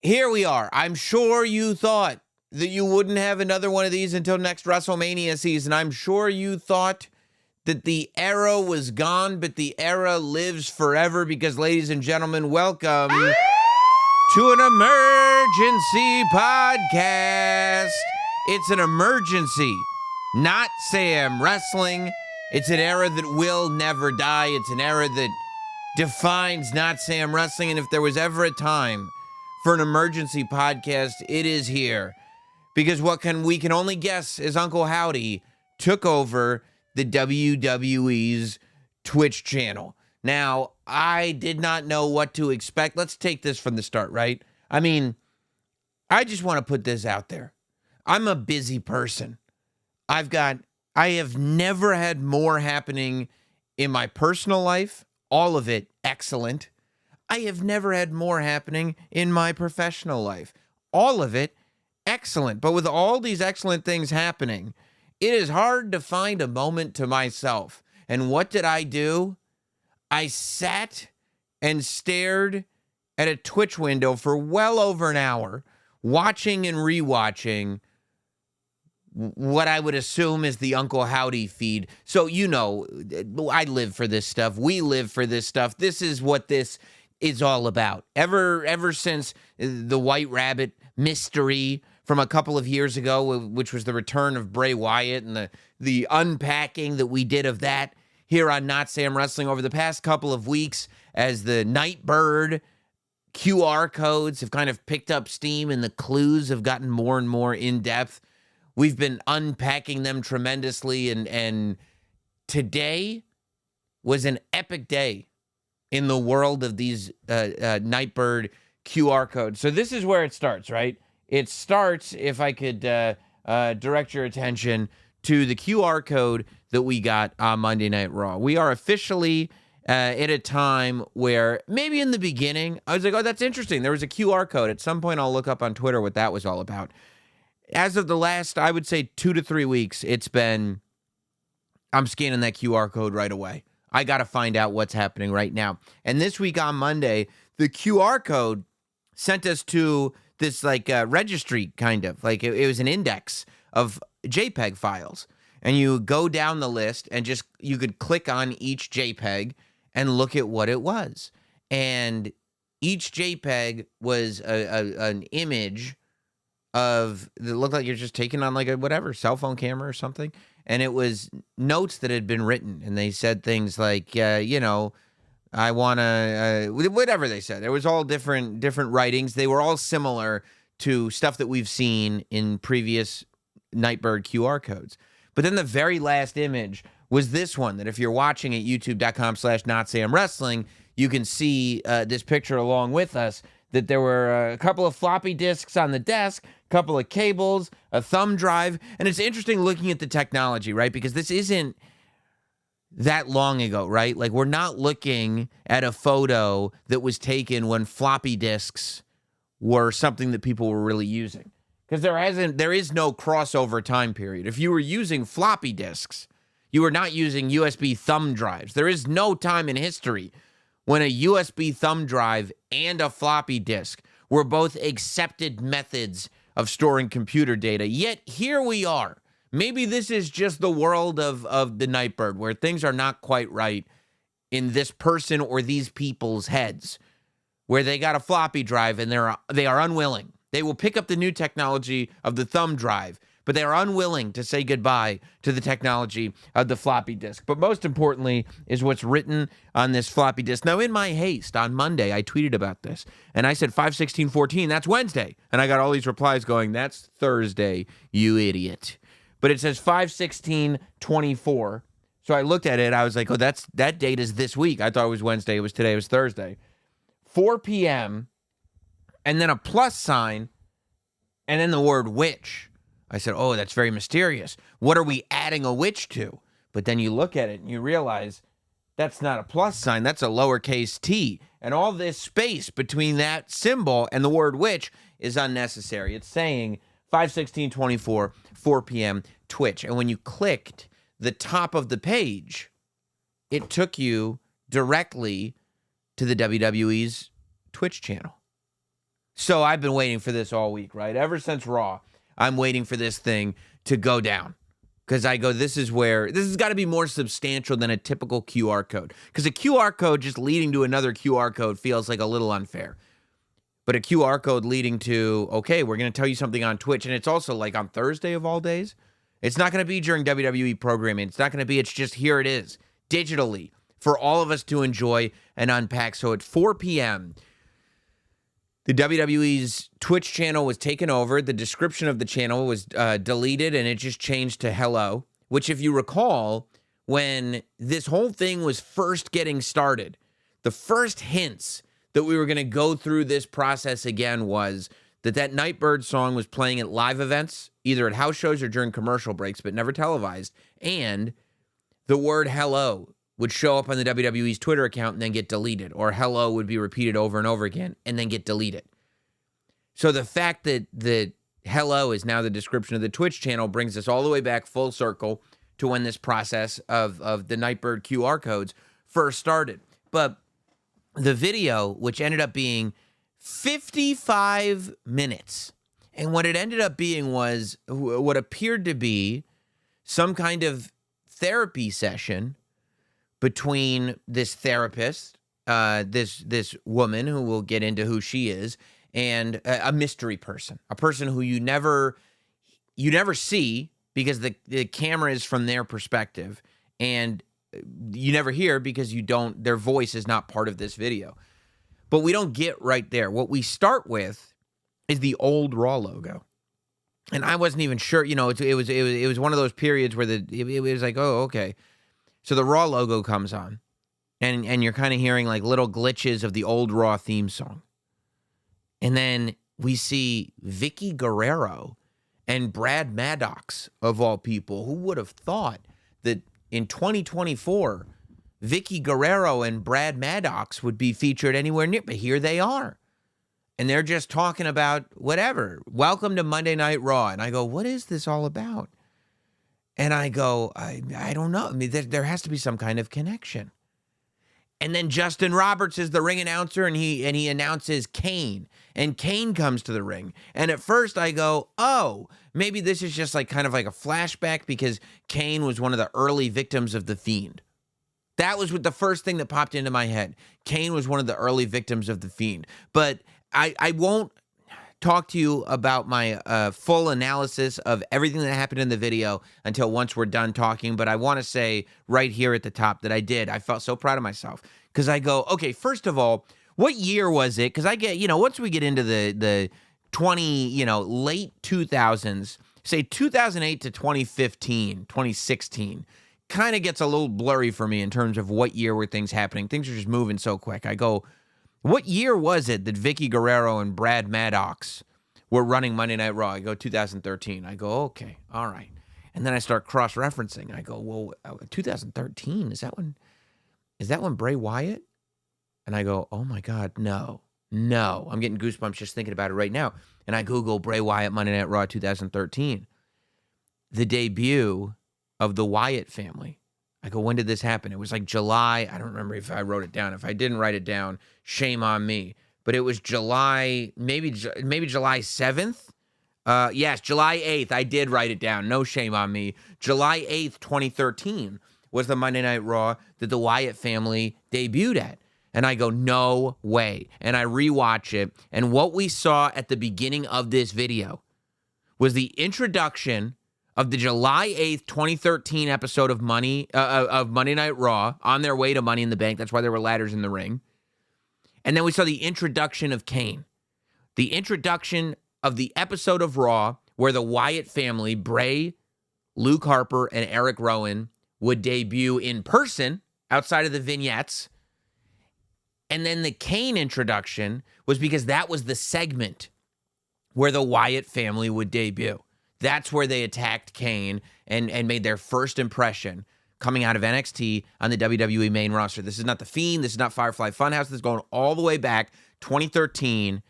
here we are. I'm sure you thought that you wouldn't have another one of these until next WrestleMania season. I'm sure you thought that the era was gone, but the era lives forever because, ladies and gentlemen, welcome to an emergency podcast. It's an emergency, not Sam Wrestling. It's an era that will never die. It's an era that defines Not Sam Wrestling. And if there was ever a time for an emergency podcast, it is here. Because we can only guess is Uncle Howdy took over the WWE's Twitch channel. Now, I did not know what to expect. Let's take this from the start, right? I mean, I just want to put this out there. I'm a busy person. I have never had more happening in my personal life, all of it excellent. I have never had more happening in my professional life, all of it excellent. But with all these excellent things happening, it is hard to find a moment to myself. And what did I do? I sat and stared at a Twitch window for well over an hour, watching and rewatching what I would assume is the Uncle Howdy feed. So, you know, I live for this stuff. We live for this stuff. This is what this is all about. Ever since the White Rabbit mystery from a couple of years ago, which was the return of Bray Wyatt and the unpacking that we did of that here on Not Sam Wrestling over the past couple of weeks, as the Nightbird QR codes have kind of picked up steam and the clues have gotten more and more in-depth. We've been unpacking them tremendously, and today was an epic day in the world of these Nightbird QR codes. So this is where it starts, right? It starts, if I could direct your attention to the QR code that we got on Monday Night Raw. We are officially at a time where maybe in the beginning, I was like, oh, that's interesting. There was a QR code. At some point, I'll look up on Twitter what that was all about. As of the last, I would say 2 to 3 weeks, it's been, I'm scanning that QR code right away. I got to find out what's happening right now. And this week on Monday, the QR code sent us to this like registry kind of, like it was an index of JPEG files. And you go down the list and just, you could click on each JPEG and look at what it was. And each JPEG was an image of, that looked like you're just taking on like a whatever, cell phone camera or something. And it was notes that had been written. And they said things like, you know, I want to, whatever they said. It was all different writings. They were all similar to stuff that we've seen in previous Nightbird QR codes. But then the very last image was this one, that if you're watching at youtube.com/NotSamWrestling, you can see this picture along with us, that there were a couple of floppy disks on the desk, a couple of cables, a thumb drive. And it's interesting looking at the technology, right? Because this isn't that long ago, right? Like, we're not looking at a photo that was taken when floppy disks were something that people were really using. Because there is no crossover time period. If you were using floppy disks, you were not using USB thumb drives. There is no time in history when a USB thumb drive and a floppy disk were both accepted methods of storing computer data. Yet here we are. Maybe this is just the world of the Nightbird, where things are not quite right in this person or these people's heads, where they got a floppy drive and they are unwilling. They will pick up the new technology of the thumb drive, but they are unwilling to say goodbye to the technology of the floppy disk. But most importantly is what's written on this floppy disk. Now, in my haste, on Monday, I tweeted about this, and I said 5/16/14, that's Wednesday. And I got all these replies going, that's Thursday, you idiot. But it says 5/16/24. So I looked at it, I was like, oh, that date is this week. I thought it was Wednesday, it was today, it was Thursday. 4 p.m., and then a plus sign, and then the word witch. I said, oh, that's very mysterious. What are we adding a witch to? But then you look at it and you realize that's not a plus sign, that's a lowercase t. And all this space between that symbol and the word witch is unnecessary. It's saying 5/16/24, 4 p.m. Twitch. And when you clicked the top of the page, it took you directly to the WWE's Twitch channel. So I've been waiting for this all week, right? Ever since Raw, I'm waiting for this thing to go down. Because I go, this has got to be more substantial than a typical QR code. Because a QR code just leading to another QR code feels like a little unfair. But a QR code leading to, okay, we're going to tell you something on Twitch. And it's also like on Thursday of all days. It's not going to be during WWE programming. It's not going to be, it's just here it is, digitally, for all of us to enjoy and unpack. So at 4 p.m., the WWE's Twitch channel was taken over. The description of the channel was deleted, and it just changed to hello, which, if you recall, when this whole thing was first getting started, the first hints that we were going to go through this process again was that Nightbird song was playing at live events, either at house shows or during commercial breaks, but never televised, and the word hello would show up on the WWE's Twitter account and then get deleted, or hello would be repeated over and over again and then get deleted. So the fact that the hello is now the description of the Twitch channel brings us all the way back full circle to when this process of the Nightbird QR codes first started. But the video, which ended up being 55 minutes, and what it ended up being was what appeared to be some kind of therapy session between this therapist, this woman who we'll get into who she is, and a mystery person, a person who you never see because the camera is from their perspective, and you never hear because their voice is not part of this video. But we don't get right there. What we start with is the old Raw logo. And I wasn't even sure, it was one of those periods where it was like, oh, okay. So the Raw logo comes on, and you're kind of hearing like little glitches of the old Raw theme song. And then we see Vicky Guerrero and Brad Maddox, of all people. Who would have thought that in 2024, Vicky Guerrero and Brad Maddox would be featured anywhere near? But here they are. And they're just talking about whatever. Welcome to Monday Night Raw. And I go, what is this all about? And I go, I don't know. I mean, there has to be some kind of connection. And then Justin Roberts is the ring announcer, and he announces Kane. And Kane comes to the ring. And at first I go, oh, maybe this is just like kind of like a flashback because Kane was one of the early victims of The Fiend. That was the first thing that popped into my head. Kane was one of the early victims of The Fiend. But I won't talk to you about my full analysis of everything that happened in the video until once we're done talking. But I want to say right here at the top that I did. I felt so proud of myself because I go, okay, first of all, what year was it? Because I get, once we get into the 20, late 2000s, say 2008 to 2015, 2016, kind of gets a little blurry for me in terms of what year were things happening. Things are just moving so quick. I go, what year was it that Vicky Guerrero and Brad Maddox were running Monday Night Raw? I go, 2013. I go, okay, all right. And then I start cross-referencing. I go, well, 2013, is that when Bray Wyatt? And I go, oh my God, no. I'm getting goosebumps just thinking about it right now. And I Google Bray Wyatt Monday Night Raw 2013. The debut of the Wyatt family. I go, when did this happen? It was like July. I don't remember if I wrote it down. If I didn't write it down, shame on me. But it was July, maybe July 7th. Yes, July 8th. I did write it down. No shame on me. July 8th, 2013 was the Monday Night Raw that the Wyatt family debuted at. And I go, no way. And I rewatch it. And what we saw at the beginning of this video was the introduction of the July 8th, 2013 episode of Monday Night Raw on their way to Money in the Bank. That's why there were ladders in the ring. And then we saw the introduction of Kane. The introduction of the episode of Raw where the Wyatt family, Bray, Luke Harper, and Eric Rowan, would debut in person outside of the vignettes. And then the Kane introduction was because that was the segment where the Wyatt family would debut. That's where they attacked Kane and made their first impression coming out of NXT on the WWE main roster. This is not The Fiend. This is not Firefly Funhouse. This is going all the way back 2013.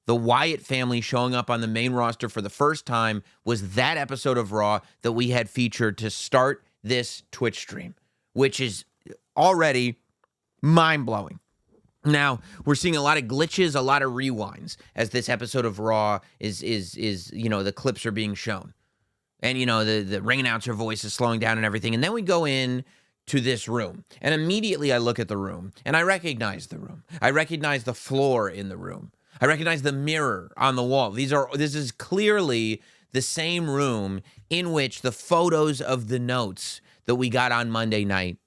The Wyatt family showing up on the main roster for the first time was that episode of Raw that we had featured to start this Twitch stream, which is already mind-blowing. Now, we're seeing a lot of glitches, a lot of rewinds as this episode of Raw is the clips are being shown. And, the ring announcer voice is slowing down and everything. And then we go in to this room. And immediately I look at the room and I recognize the room. I recognize the floor in the room. I recognize the mirror on the wall. This is clearly the same room in which the photos of the notes that we got on Monday night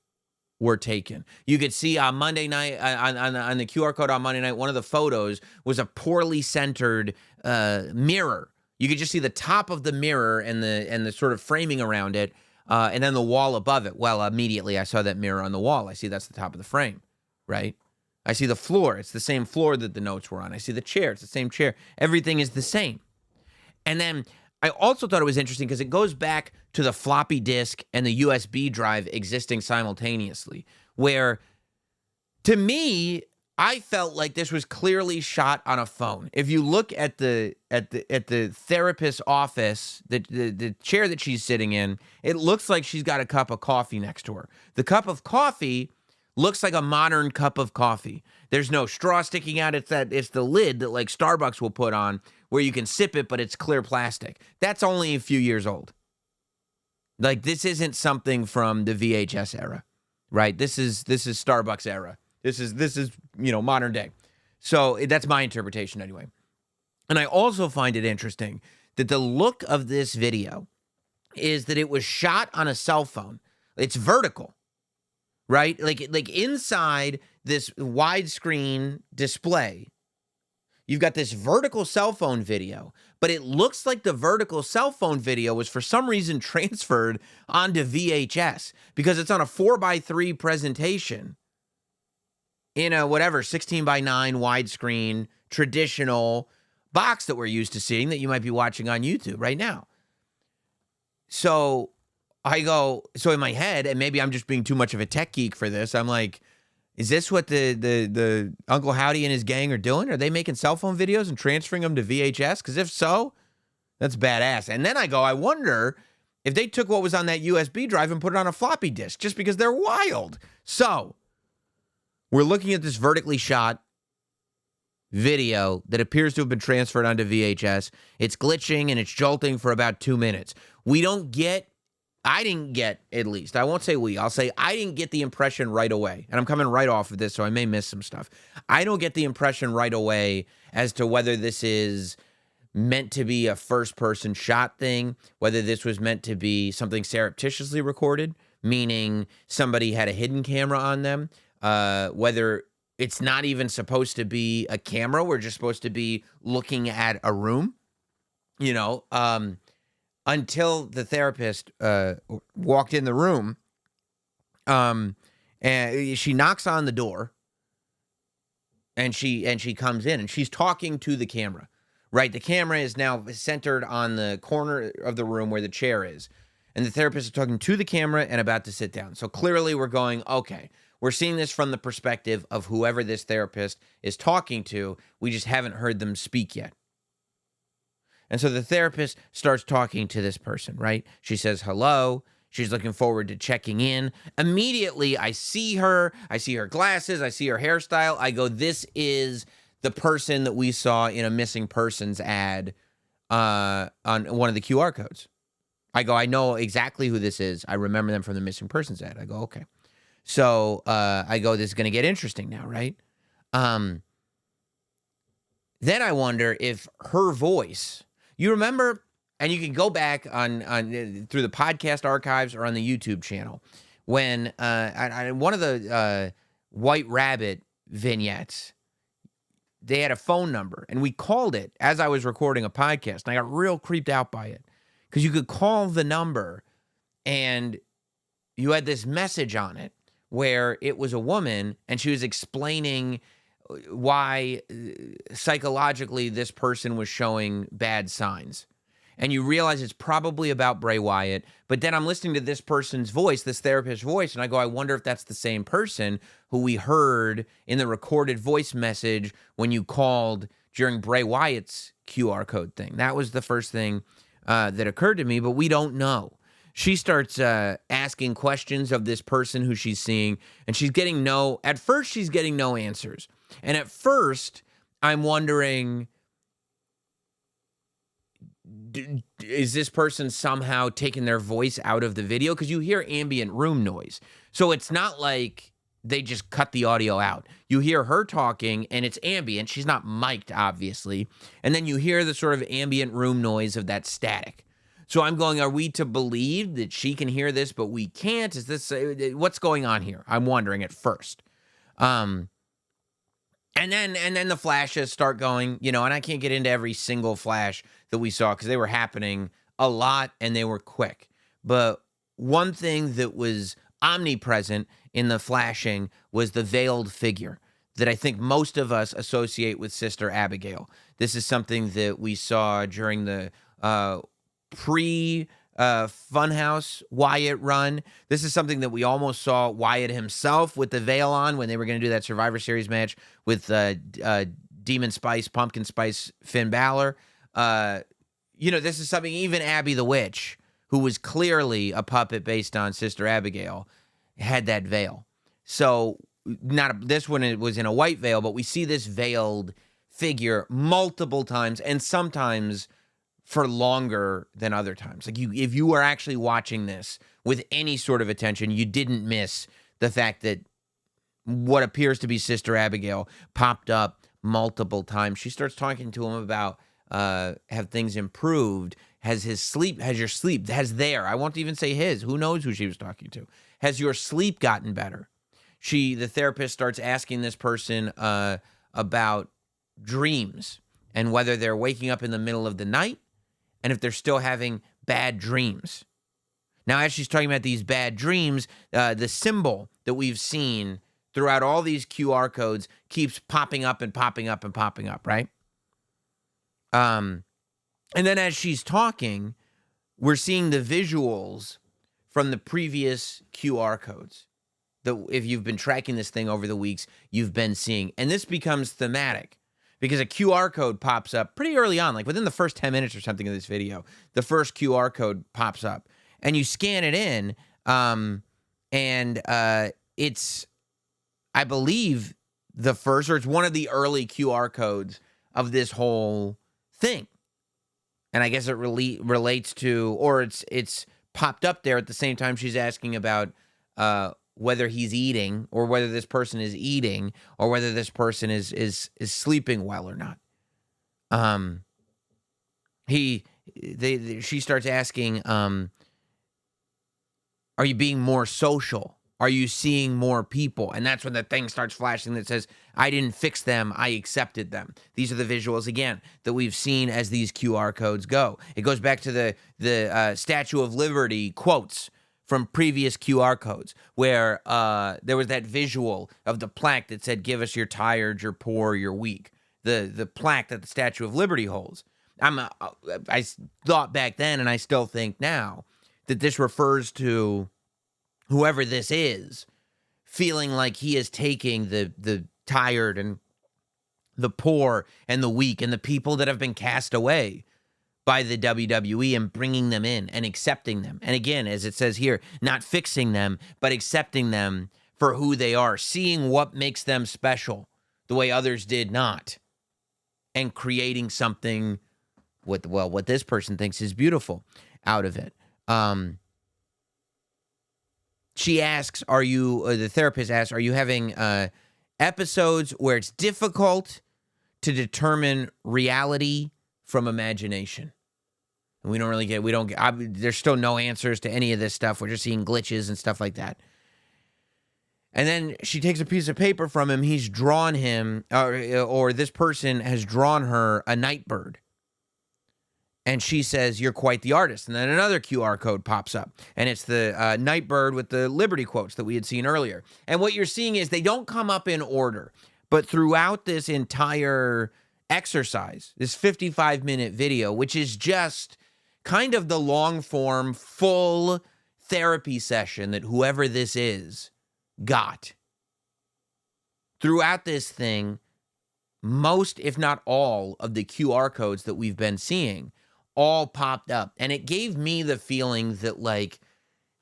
were taken. You could see on Monday night, on the QR code on Monday night, one of the photos was a poorly centered mirror. You could just see the top of the mirror and the sort of framing around it, and then the wall above it. Well, immediately I saw that mirror on the wall. I see that's the top of the frame, right? I see the floor. It's the same floor that the notes were on. I see the chair. It's the same chair. Everything is the same. And then I also thought it was interesting because it goes back to the floppy disk and the USB drive existing simultaneously, where to me, I felt like this was clearly shot on a phone. If you look at the therapist's office, the chair that she's sitting in, it looks like she's got a cup of coffee next to her. The cup of coffee looks like a modern cup of coffee. There's no straw sticking out. It's the lid that like Starbucks will put on where you can sip it, but it's clear plastic. That's only a few years old. Like, this isn't something from the VHS era, right? This is Starbucks era. This is modern day. So that's my interpretation anyway. And I also find it interesting that the look of this video is that it was shot on a cell phone. It's vertical, right? Like inside this widescreen display, you've got this vertical cell phone video, but it looks like the vertical cell phone video was for some reason transferred onto VHS because it's on a 4:3 presentation in a 16:9 widescreen traditional box that we're used to seeing that you might be watching on YouTube right now. So in my head, and maybe I'm just being too much of a tech geek for this, I'm like, is this what the Uncle Howdy and his gang are doing? Are they making cell phone videos and transferring them to VHS? Because if so, that's badass. And then I wonder if they took what was on that USB drive and put it on a floppy disk just because they're wild. So we're looking at this vertically shot video that appears to have been transferred onto VHS. It's glitching and it's jolting for about 2 minutes. I didn't get, at least, I won't say I'll say I didn't get the impression right away. And I'm coming right off of this, so I may miss some stuff. I don't get the impression right away as to whether this is meant to be a first-person shot thing, whether this was meant to be something surreptitiously recorded, meaning somebody had a hidden camera on them, whether it's not even supposed to be a camera, we're just supposed to be looking at a room, until the therapist walked in the room, and she knocks on the door, and she comes in, and she's talking to the camera, right? The camera is now centered on the corner of the room where the chair is, and the therapist is talking to the camera and about to sit down. So clearly we're going, okay, we're seeing this from the perspective of whoever this therapist is talking to. We just haven't heard them speak yet. And so the therapist starts talking to this person, right? She says hello. She's looking forward to checking in. Immediately, I see her glasses, I see her hairstyle. I go, this is the person that we saw in a missing persons ad on one of the QR codes. I go, I know exactly who this is. I remember them from the missing persons ad. I go, okay. So I go, this is going to get interesting now, right? Then I wonder if her voice... You remember, and you can go back on through the podcast archives or on the YouTube channel, when on one of the White Rabbit vignettes, they had a phone number, and we called it as I was recording a podcast, and I got real creeped out by it, because you could call the number, and you had this message on it, where it was a woman, and she was explaining why psychologically this person was showing bad signs. And you realize it's probably about Bray Wyatt, but then I'm listening to this person's voice, this therapist's voice, and I go, I wonder if that's the same person who we heard in the recorded voice message when you called during Bray Wyatt's QR code thing. That was the first thing that occurred to me, but we don't know. She starts asking questions of this person who she's seeing, and at first she's getting no answers. And at first, I'm wondering, is this person somehow taking their voice out of the video? Because you hear ambient room noise. So it's not like they just cut the audio out. You hear her talking, and it's ambient. She's not mic'd, obviously. And then you hear the sort of ambient room noise of that static. So I'm going, are we to believe that she can hear this, but we can't? Is this, what's going on here? I'm wondering at first. And then the flashes start going, and I can't get into every single flash that we saw because they were happening a lot and they were quick. But one thing that was omnipresent in the flashing was the veiled figure that I think most of us associate with Sister Abigail. This is something that we saw during the Funhouse Wyatt run. This is something that we almost saw Wyatt himself with the veil on when they were going to do that Survivor Series match with Demon Spice, Pumpkin Spice, Finn Balor. This is something even Abby the Witch, who was clearly a puppet based on Sister Abigail, had that veil. So this one, it was in a white veil, but we see this veiled figure multiple times, and sometimes for longer than other times. Like if you were actually watching this with any sort of attention, you didn't miss the fact that what appears to be Sister Abigail popped up multiple times. She starts talking to him about have things improved? Has your sleep, I won't even say his, who knows who she was talking to. Has your sleep gotten better? The therapist starts asking this person about dreams and whether they're waking up in the middle of the night and if they're still having bad dreams. Now, as she's talking about these bad dreams, the symbol that we've seen throughout all these QR codes keeps popping up and popping up and popping up, right? And then as she's talking, we're seeing the visuals from the previous QR codes that if you've been tracking this thing over the weeks, you've been seeing. And this becomes thematic because a QR code pops up pretty early on, like within the first 10 minutes or something of this video. The first QR code pops up and you scan it in. It's, I believe, the first, or it's one of the early QR codes of this whole thing. And I guess it relates to, or it's popped up there at the same time she's asking about whether he's eating, or whether this person is eating, or whether this person is sleeping well or not. She starts asking, are you being more social? Are you seeing more people? And that's when the thing starts flashing that says, I didn't fix them, I accepted them. These are the visuals, again, that we've seen as these QR codes go. It goes back to the Statue of Liberty quotes from previous QR codes, where there was that visual of the plaque that said, give us your tired, your poor, your weak. The plaque that the Statue of Liberty holds. I thought back then, and I still think now, that this refers to whoever this is, feeling like he is taking the tired and the poor and the weak and the people that have been cast away by the WWE and bringing them in and accepting them. And again, as it says here, not fixing them, but accepting them for who they are, seeing what makes them special the way others did not, and creating something with, what this person thinks is beautiful out of it. She asks, the therapist asks, are you having episodes where it's difficult to determine reality from imagination? And there's still no answers to any of this stuff. We're just seeing glitches and stuff like that. And then she takes a piece of paper from him. He's drawn him, or this person has drawn her a night bird. And she says, you're quite the artist. And then another QR code pops up. And it's the night bird with the Liberty quotes that we had seen earlier. And what you're seeing is they don't come up in order. But throughout this entire exercise, this 55-minute video, which is just kind of the long-form, full therapy session that whoever this is got. Throughout this thing, most, if not all, of the QR codes that we've been seeing all popped up. And it gave me the feeling that, like,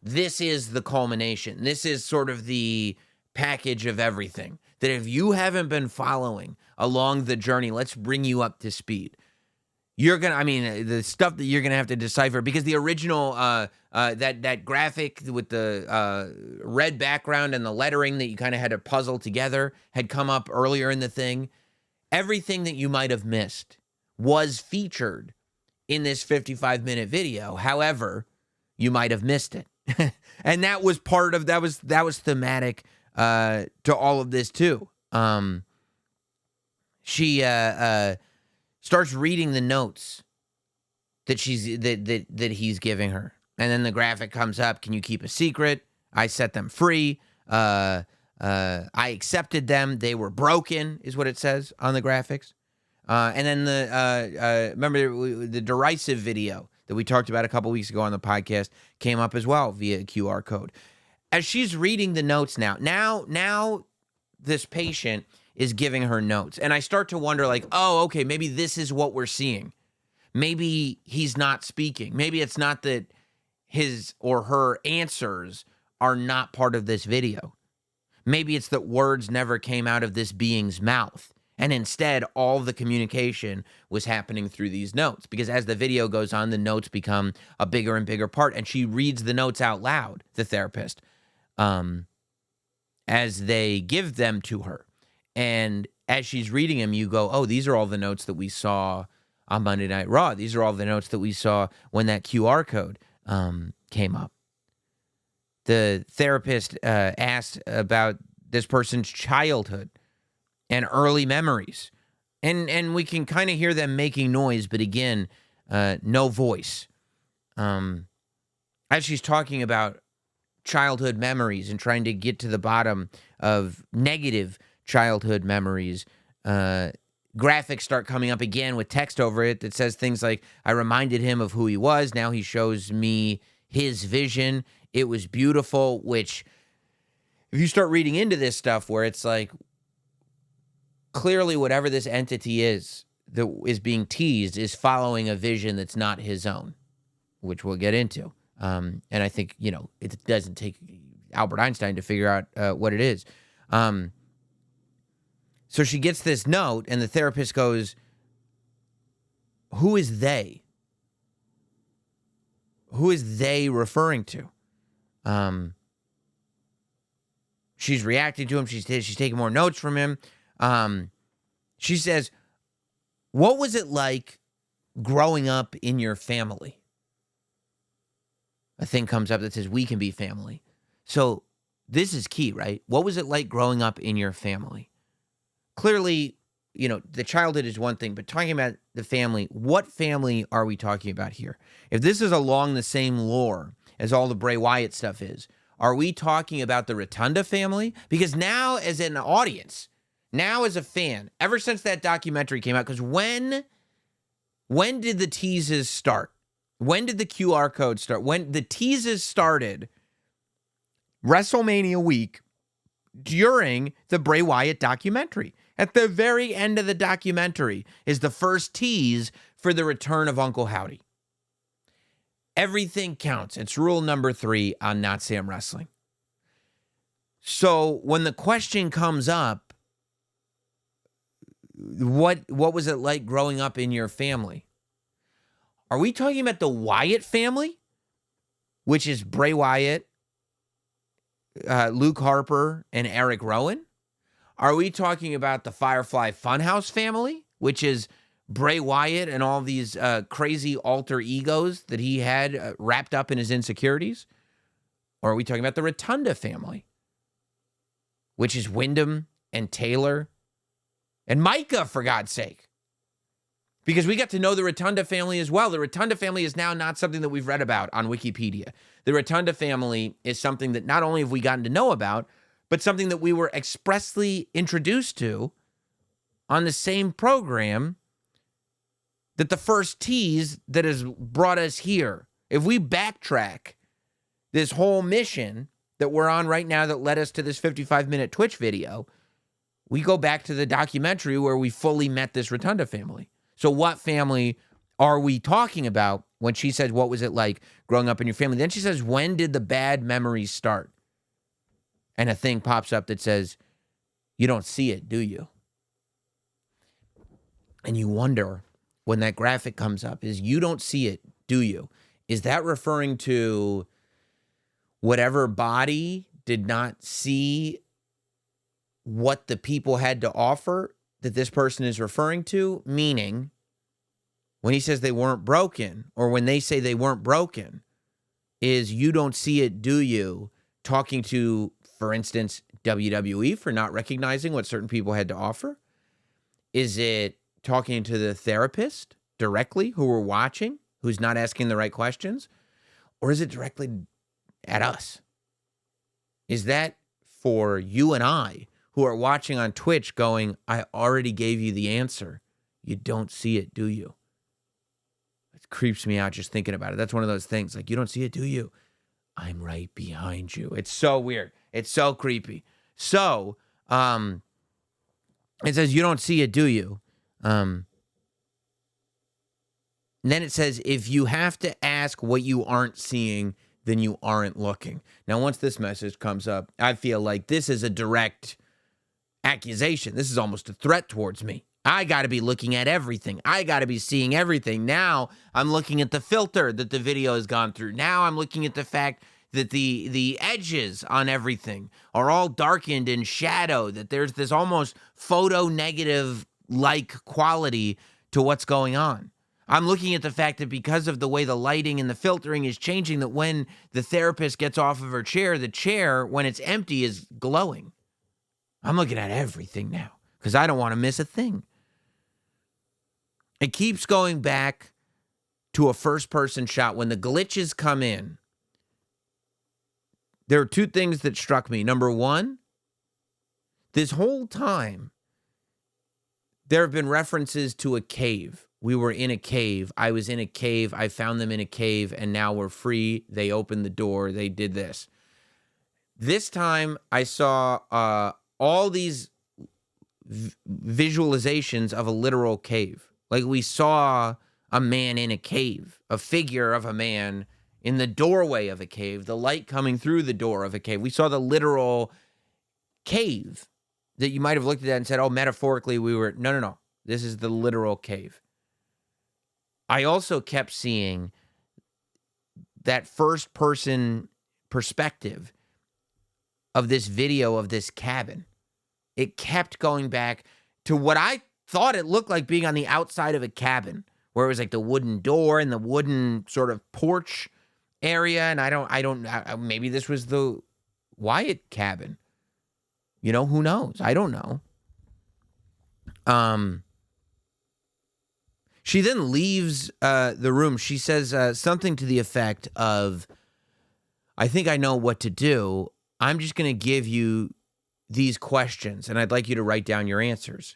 this is the culmination. This is sort of the package of everything. that if you haven't been following along the journey, let's bring you up to speed. You're going to, I mean, the stuff that you're going to have to decipher, because the original, that graphic with the red background and the lettering that you kind of had to puzzle together had come up earlier in the thing. Everything that you might have missed was featured in this 55-minute video. However, you might have missed it. And that was part of, that was thematic to all of this too. She starts reading the notes that he's giving her. And then the graphic comes up. Can you keep a secret? I set them free. I accepted them. They were broken, is what it says on the graphics. And then remember the derisive video that we talked about a couple weeks ago on the podcast came up as well via QR code. As she's reading the notes now this patient is giving her notes. And I start to wonder, like, oh, okay, maybe this is what we're seeing. Maybe he's not speaking. Maybe it's not that his or her answers are not part of this video. Maybe it's that words never came out of this being's mouth. And instead, all the communication was happening through these notes. Because as the video goes on, the notes become a bigger and bigger part. And she reads the notes out loud, the therapist, as they give them to her. And as she's reading them, you go, oh, these are all the notes that we saw on Monday Night Raw. These are all the notes that we saw when that QR code came up. The therapist asked about this person's childhood and early memories. And we can kind of hear them making noise, but again, no voice. As she's talking about childhood memories and trying to get to the bottom of negative childhood memories, graphics start coming up again with text over it that says things like, I reminded him of who he was. Now he shows me his vision. It was beautiful, which if you start reading into this stuff where it's like, clearly whatever this entity is that is being teased is following a vision that's not his own, which we'll get into. And I think, it doesn't take Albert Einstein to figure out what it is. So she gets this note, and the therapist goes, who is they? Who is they referring to? She's reacting to him. She's taking more notes from him. She says, what was it like growing up in your family? A thing comes up that says, we can be family. So this is key, right? What was it like growing up in your family? Clearly, the childhood is one thing, but talking about the family, what family are we talking about here? If this is along the same lore as all the Bray Wyatt stuff is, are we talking about the Rotunda family? Because now as an audience, now as a fan, ever since that documentary came out, because when did the teases start? When did the QR code start? When the teases started, WrestleMania week, during the Bray Wyatt documentary. At the very end of the documentary is the first tease for the return of Uncle Howdy. Everything counts. It's rule number 3 on Notsam Wrestling. So when the question comes up, what was it like growing up in your family? Are we talking about the Wyatt family, which is Bray Wyatt, Luke Harper, and Eric Rowan? Are we talking about the Firefly Funhouse family, which is Bray Wyatt and all these crazy alter egos that he had wrapped up in his insecurities? Or are we talking about the Rotunda family, which is Wyndham and Taylor and Micah, for God's sake? Because we got to know the Rotunda family as well. The Rotunda family is now not something that we've read about on Wikipedia. The Rotunda family is something that not only have we gotten to know about, but something that we were expressly introduced to on the same program that the first tease that has brought us here. If we backtrack this whole mission that we're on right now that led us to this 55-minute Twitch video, we go back to the documentary where we fully met this Rotunda family. So what family are we talking about when she says, what was it like growing up in your family? Then she says, when did the bad memories start? And a thing pops up that says, You don't see it, do you? And you wonder when that graphic comes up is you don't see it, do you? Is that referring to whatever body did not see what the people had to offer that this person is referring to? Meaning, when he says they weren't broken, or when they say they weren't broken, is you don't see it, do you? Talking to, for instance, WWE for not recognizing what certain people had to offer? Is it talking to the therapist directly who were watching, who's not asking the right questions? Or is it directly at us? Is that for you and I who are watching on Twitch going, I already gave you the answer. You don't see it, do you? It creeps me out just thinking about it. That's one of those things. Like, you don't see it, do you? I'm right behind you. It's so weird. It's so creepy. So, it says, you don't see it, do you? And then it says, if you have to ask what you aren't seeing, then you aren't looking. Now, once this message comes up, I feel like this is a direct accusation. This is almost a threat towards me. I got to be looking at everything. I got to be seeing everything. Now I'm looking at the filter that the video has gone through. Now I'm looking at the fact that the edges on everything are all darkened in shadow, that there's this almost photo negative like quality to what's going on. I'm looking at the fact that because of the way the lighting and the filtering is changing, that when the therapist gets off of her chair, the chair, when it's empty, is glowing. I'm looking at everything now because I don't want to miss a thing. It keeps going back to a first-person shot. When the glitches come in, there are two things that struck me. Number one, this whole time, there have been references to a cave. We were in a cave. I was in a cave. I found them in a cave, and now we're free. They opened the door. They did this. This time, I saw all these visualizations of a literal cave. Like, we saw a man in a cave, a figure of a man in the doorway of a cave, the light coming through the door of a cave. We saw the literal cave that you might have looked at that and said, oh, metaphorically, we were... No. This is the literal cave. I also kept seeing that first-person perspective of this video of this cabin. It kept going back to what I thought it looked like being on the outside of a cabin, where it was like the wooden door and the wooden sort of porch area. And I don't, maybe this was the Wyatt cabin. You know, who knows? I don't know. She then leaves the room. She says something to the effect of, I think I know what to do. I'm just going to give you these questions, and I'd like you to write down your answers.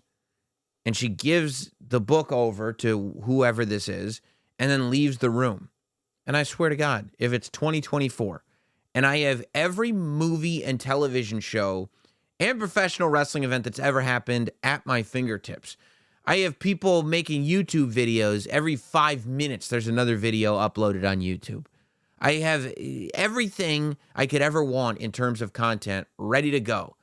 And she gives the book over to whoever this is and then leaves the room. And I swear to God, if it's 2024 and I have every movie and television show and professional wrestling event that's ever happened at my fingertips, I have people making YouTube videos. Every 5 minutes, there's another video uploaded on YouTube. I have everything I could ever want in terms of content ready to go.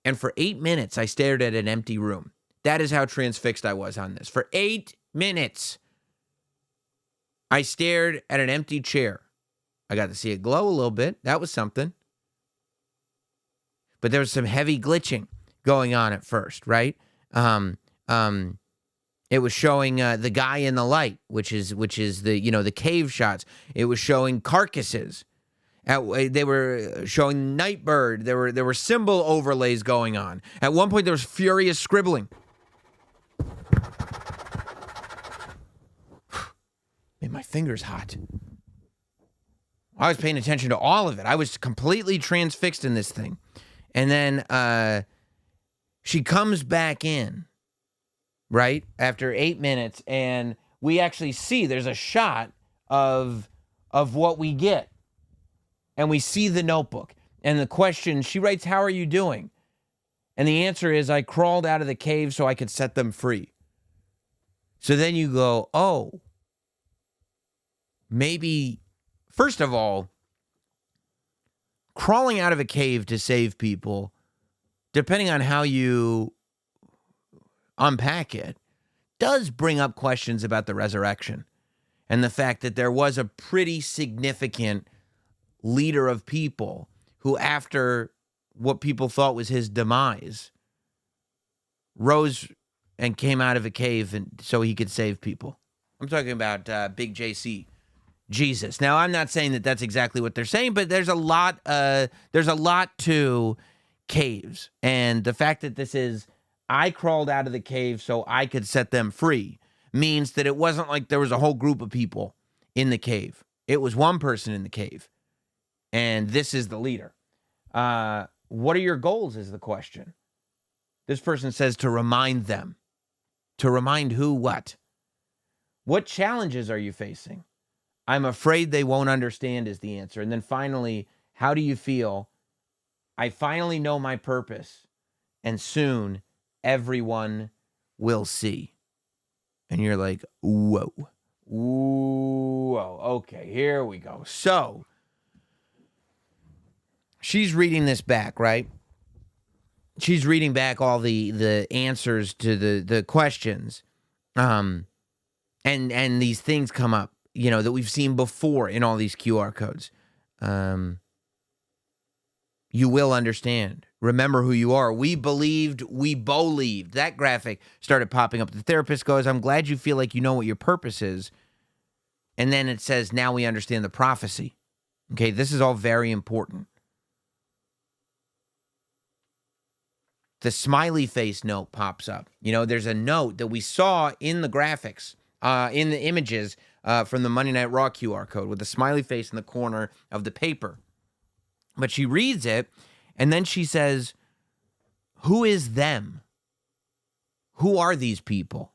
And for 8 minutes, I stared at an empty room. That is how transfixed I was on this. For 8 minutes, I stared at an empty chair. I got to see it glow a little bit. That was something. But there was some heavy glitching going on at first, right? It was showing the guy in the light, which is the, the cave shots. It was showing carcasses. They were showing Nightbird. There were symbol overlays going on. At one point, there was furious scribbling. Made my fingers hot. I was paying attention to all of it. I was completely transfixed in this thing. And then she comes back in, right, after 8 minutes, and we actually see there's a shot of what we get. And we see the notebook. And the question, she writes, how are you doing? And the answer is, I crawled out of the cave so I could set them free. So then you go, oh, maybe, first of all, crawling out of a cave to save people depending on how you unpack it, does bring up questions about the resurrection and the fact that there was a pretty significant leader of people who, after what people thought was his demise, rose and came out of a cave and so he could save people. I'm talking about Big JC, Jesus. Now, I'm not saying that that's exactly what they're saying, but there's a lot to caves. And the fact that this is, I crawled out of the cave so I could set them free, means that it wasn't like there was a whole group of people in the cave. It was one person in the cave, and this is the leader. What are your goals is the question. This person says to remind them. To remind who what? What challenges are you facing? I'm afraid they won't understand is the answer. And then finally, how do you feel? I finally know my purpose, and soon everyone will see. And you're like, whoa. Whoa. Okay, here we go. So, she's reading this back, right? She's reading back all the answers to the questions. And these things come up, that we've seen before in all these QR codes. You will understand. Remember who you are. We believed, we believed. That graphic started popping up. The therapist goes, I'm glad you feel like you know what your purpose is. And then it says, now we understand the prophecy. Okay, this is all very important. The smiley face note pops up. There's a note that we saw in the graphics, in the images from the Monday Night Raw QR code with the smiley face in the corner of the paper. But she reads it, and then she says, who is them? Who are these people?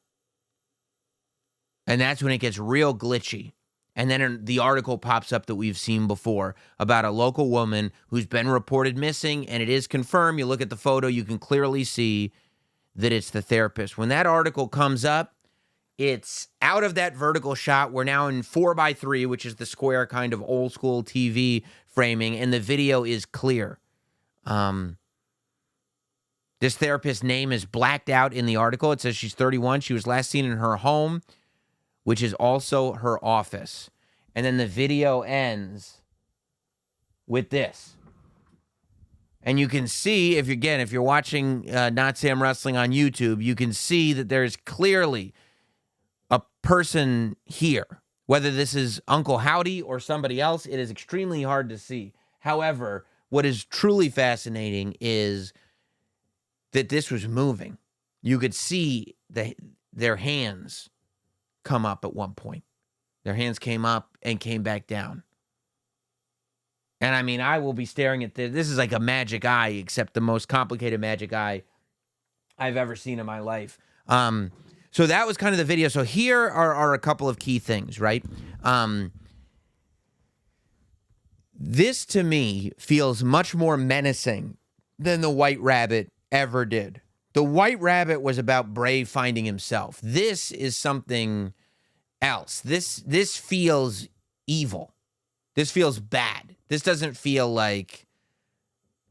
And that's when it gets real glitchy. And then the article pops up that we've seen before about a local woman who's been reported missing, and it is confirmed. You look at the photo, you can clearly see that it's the therapist. When that article comes up, it's out of that vertical shot. We're now in 4x3, which is the square kind of old school TV framing, and the video is clear. This therapist's name is blacked out in the article. It says she's 31. She was last seen in her home, which is also her office. And then the video ends with this. And you can see, if you're watching Notsam Wrestling on YouTube, you can see that there's clearly a person here. Whether this is Uncle Howdy or somebody else, it is extremely hard to see. However, what is truly fascinating is that this was moving. You could see their hands come up at one point. Their hands came up and came back down. And I mean, I will be staring at this. This is like a magic eye, except the most complicated magic eye I've ever seen in my life. So that was kind of the video. So here are a couple of key things, right? This, to me, feels much more menacing than the White Rabbit ever did. The White Rabbit was about Bray finding himself. This is something else. This feels evil. This feels bad. This doesn't feel like,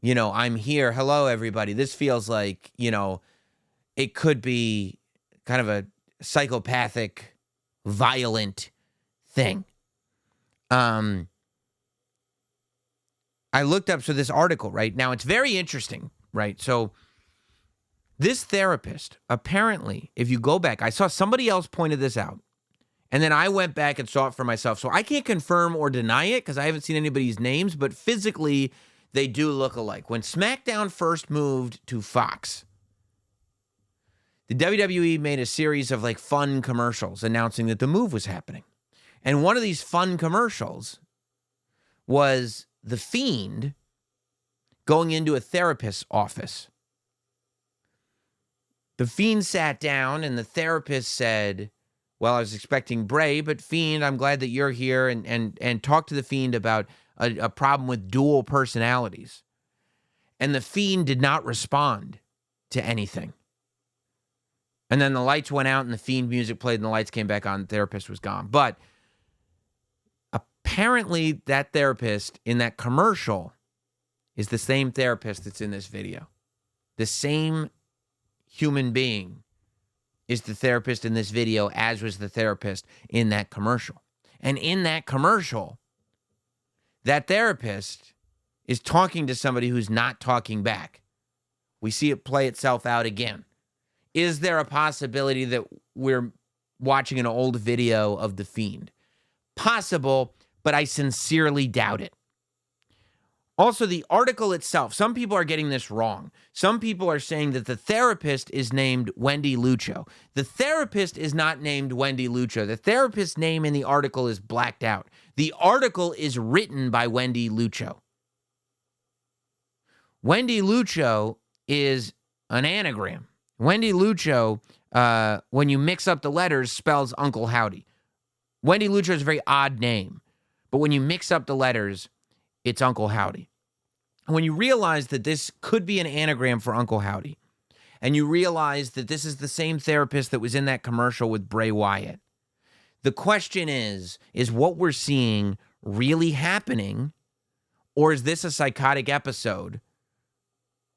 I'm here. Hello, everybody. This feels like, it could be kind of a psychopathic, violent thing. I looked up this article, right? Now, it's very interesting, right? So this therapist, apparently, if you go back, I saw somebody else pointed this out, and then I went back and saw it for myself. So I can't confirm or deny it because I haven't seen anybody's names, but physically, they do look alike. When SmackDown first moved to Fox, the WWE made a series of fun commercials announcing that the move was happening. And one of these fun commercials was The Fiend going into a therapist's office. The Fiend sat down and the therapist said, well, I was expecting Bray, but Fiend, I'm glad that you're here, and talk to the Fiend about a problem with dual personalities. And the Fiend did not respond to anything. And then the lights went out and the Fiend music played and the lights came back on. The therapist was gone. But apparently that therapist in that commercial is the same therapist that's in this video. The same human being is the therapist in this video as was the therapist in that commercial. And in that commercial, that therapist is talking to somebody who's not talking back. We see it play itself out again. Is there a possibility that we're watching an old video of The Fiend? Possible, but I sincerely doubt it. Also, the article itself, some people are getting this wrong. Some people are saying that the therapist is named Wendy Lucho. The therapist is not named Wendy Lucho. The therapist's name in the article is blacked out. The article is written by Wendy Lucho. Wendy Lucho is an anagram. Wendy Lucho, when you mix up the letters, spells Uncle Howdy. Wendy Lucho is a very odd name, but when you mix up the letters, it's Uncle Howdy. And when you realize that this could be an anagram for Uncle Howdy, and you realize that this is the same therapist that was in that commercial with Bray Wyatt, the question is what we're seeing really happening, or is this a psychotic episode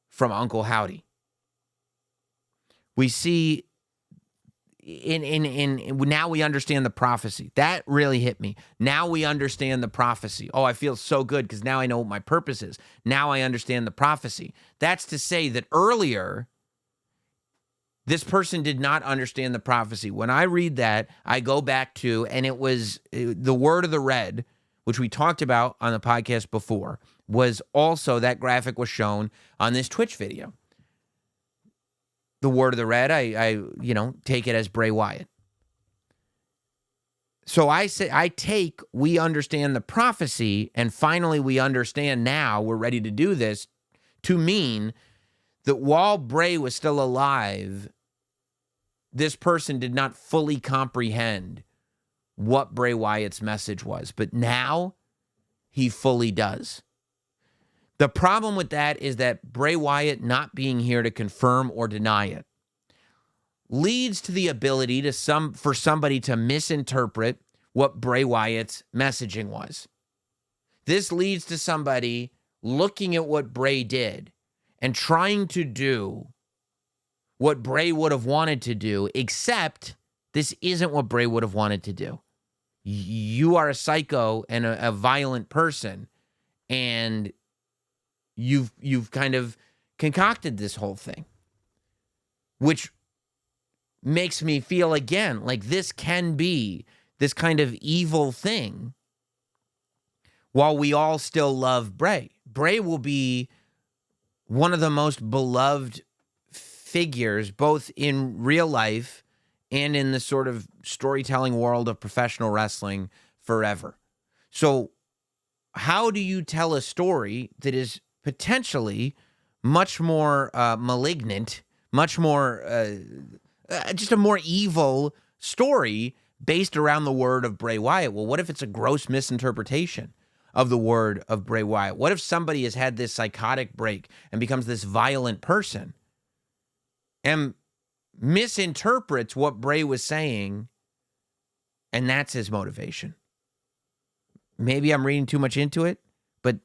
from Uncle Howdy? We see now we understand the prophecy. That really hit me. Now we understand the prophecy. Oh, I feel so good because now I know what my purpose is. Now I understand the prophecy. That's to say that earlier, this person did not understand the prophecy. When I read that, I go back to, and it was the word of the red, which we talked about on the podcast before, was also, that graphic was shown on this Twitch video. The word of the red, I take it as Bray Wyatt. So I take, we understand the prophecy, and finally we understand now, we're ready to do this, to mean that while Bray was still alive, this person did not fully comprehend what Bray Wyatt's message was. But now, he fully does. The problem with that is that Bray Wyatt not being here to confirm or deny it leads to the ability for somebody to misinterpret what Bray Wyatt's messaging was. This leads to somebody looking at what Bray did and trying to do what Bray would have wanted to do, except this isn't what Bray would have wanted to do. You are a psycho and a violent person, and you've kind of concocted this whole thing, which makes me feel again like this can be this kind of evil thing while we all still love Bray. Bray will be one of the most beloved figures, both in real life and in the sort of storytelling world of professional wrestling forever. So how do you tell a story that is potentially much more malignant, much more, just a more evil story based around the word of Bray Wyatt? Well, what if it's a gross misinterpretation of the word of Bray Wyatt? What if somebody has had this psychotic break and becomes this violent person and misinterprets what Bray was saying, and that's his motivation? Maybe I'm reading too much into it, but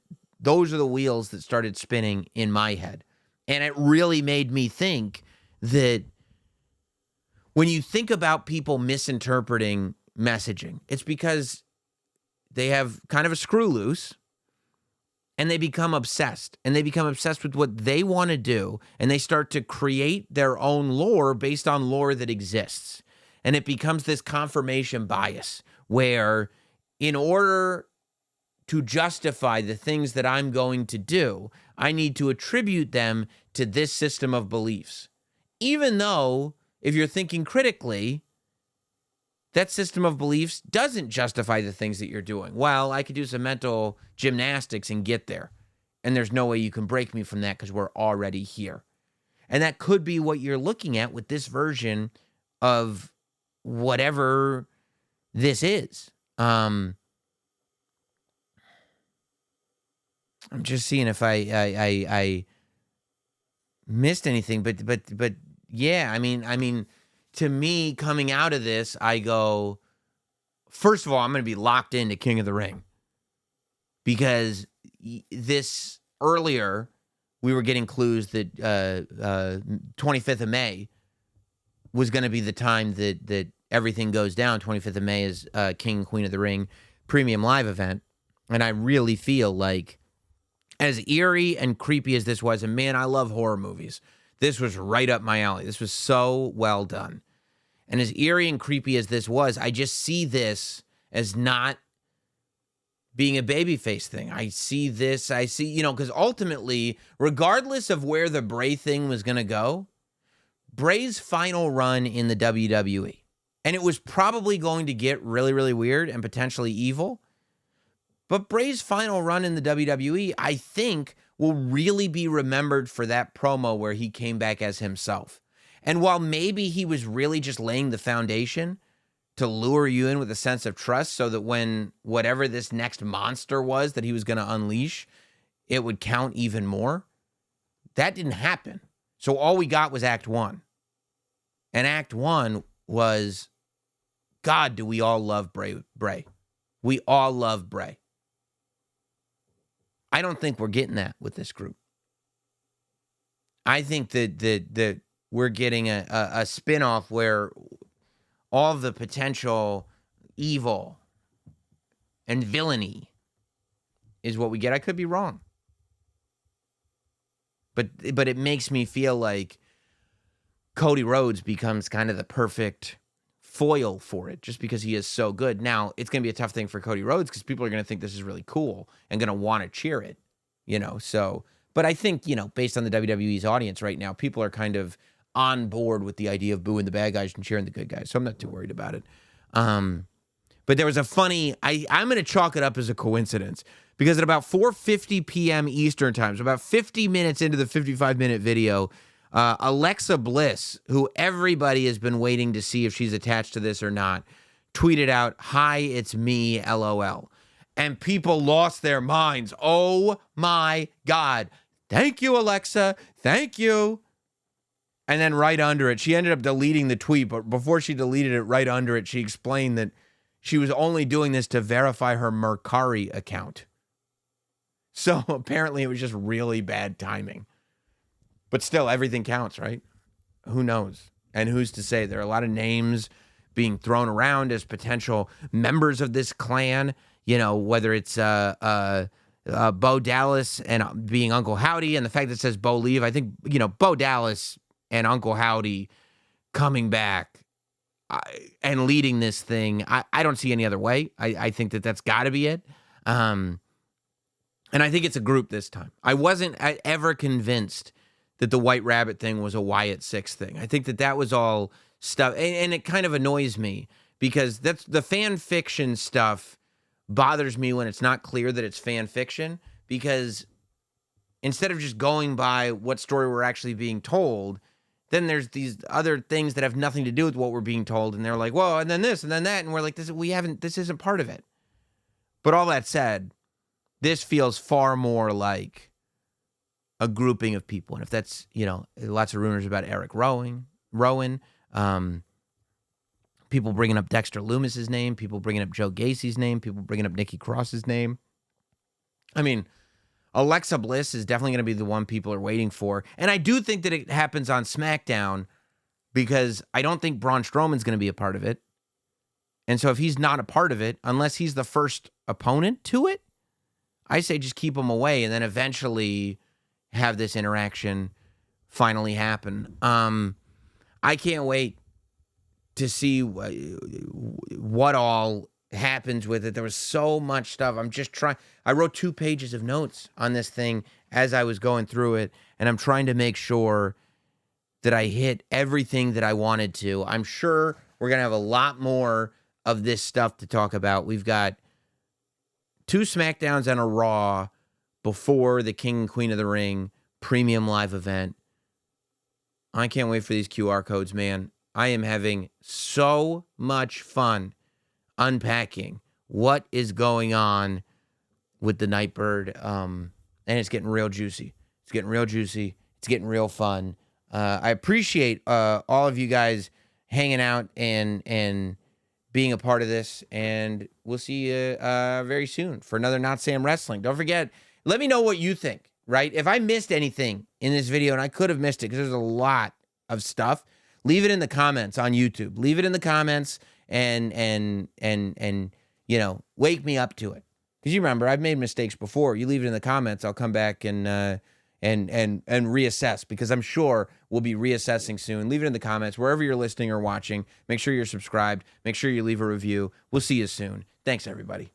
those are the wheels that started spinning in my head. And it really made me think that when you think about people misinterpreting messaging, it's because they have kind of a screw loose and they become obsessed. And they become obsessed with what they want to do, and they start to create their own lore based on lore that exists. And it becomes this confirmation bias where, in order to justify the things that I'm going to do, I need to attribute them to this system of beliefs. Even though, if you're thinking critically, that system of beliefs doesn't justify the things that you're doing. Well, I could do some mental gymnastics and get there, and there's no way you can break me from that because we're already here. And that could be what you're looking at with this version of whatever this is. I'm just seeing if I missed anything, but yeah, I mean, to me, coming out of this, I go, first of all, I'm going to be locked into King of the Ring, because this earlier we were getting clues that 25th of May was going to be the time that everything goes down. 25th of May is King and Queen of the Ring premium live event. And I really feel like, as eerie and creepy as this was, and man, I love horror movies, this was right up my alley. This was so well done. And as eerie and creepy as this was, I just see this as not being a babyface thing. I see, because ultimately, regardless of where the Bray thing was going to go, Bray's final run in the WWE, and it was probably going to get really, really weird and potentially evil, but Bray's final run in the WWE, I think, will really be remembered for that promo where he came back as himself. And while maybe he was really just laying the foundation to lure you in with a sense of trust so that when whatever this next monster was that he was going to unleash, it would count even more, that didn't happen. So all we got was Act 1. And Act 1 was, God, do we all love Bray. We all love Bray. I don't think we're getting that with this group. I think that we're getting a spin-off where all the potential evil and villainy is what we get. I could be wrong. But it makes me feel like Cody Rhodes becomes kind of the perfect foil for it just because he is so good. Now, it's going to be a tough thing for Cody Rhodes because people are going to think this is really cool and going to want to cheer it, so. But I think, based on the WWE's audience right now, people are kind of on board with the idea of booing the bad guys and cheering the good guys. So I'm not too worried about it. But there was a funny, I'm going to chalk it up as a coincidence because at about 4:50 p.m. Eastern time, so about 50 minutes into the 55-minute video, Alexa Bliss, who everybody has been waiting to see if she's attached to this or not, tweeted out, "Hi, it's me, LOL." And people lost their minds. Oh my God. Thank you, Alexa. Thank you. And then right under it, she ended up deleting the tweet, but before she deleted it, right under it, she explained that she was only doing this to verify her Mercari account. So apparently it was just really bad timing. But still, everything counts, right? Who knows? And who's to say? There are a lot of names being thrown around as potential members of this clan, whether it's Bo Dallas and being Uncle Howdy, and the fact that it says Bo Leave. I think, Bo Dallas and Uncle Howdy coming back and leading this thing, I don't see any other way. I think that's got to be it. And I think it's a group this time. I wasn't ever convinced that the White Rabbit thing was a Wyatt Six thing. I think that was all stuff, and it kind of annoys me because that's the fan fiction stuff bothers me when it's not clear that it's fan fiction, because instead of just going by what story we're actually being told, then there's these other things that have nothing to do with what we're being told, and they're like, well, and then this, and then that, and we're like, this isn't part of it. But all that said, this feels far more like a grouping of people. And if that's, lots of rumors about Eric Rowan, people bringing up Dexter Loomis's name, people bringing up Joe Gacy's name, people bringing up Nikki Cross's name. I mean, Alexa Bliss is definitely going to be the one people are waiting for. And I do think that it happens on SmackDown because I don't think Braun Strowman's going to be a part of it. And so if he's not a part of it, unless he's the first opponent to it, I say just keep him away and then eventually have this interaction finally happen. I can't wait to see what all happens with it. There was so much stuff. I'm just trying. I wrote 2 pages of notes on this thing as I was going through it, and I'm trying to make sure that I hit everything that I wanted to. I'm sure we're going to have a lot more of this stuff to talk about. We've got 2 SmackDowns and a Raw before the King and Queen of the Ring premium live event. I can't wait for these QR codes, man. I am having so much fun unpacking what is going on with the Nightbird, and it's getting real juicy. It's getting real juicy. It's getting real fun. I appreciate all of you guys hanging out and being a part of this, and we'll see you very soon for another Not Sam Wrestling. Don't forget, let me know what you think. right? If I missed anything in this video, and I could have missed it because there's a lot of stuff, leave it in the comments on YouTube. Leave it in the comments and you know, wake me up to it. Because you remember, I've made mistakes before. You leave it in the comments, I'll come back and reassess, because I'm sure we'll be reassessing soon. Leave it in the comments wherever you're listening or watching. Make sure you're subscribed. Make sure you leave a review. We'll see you soon. Thanks, everybody.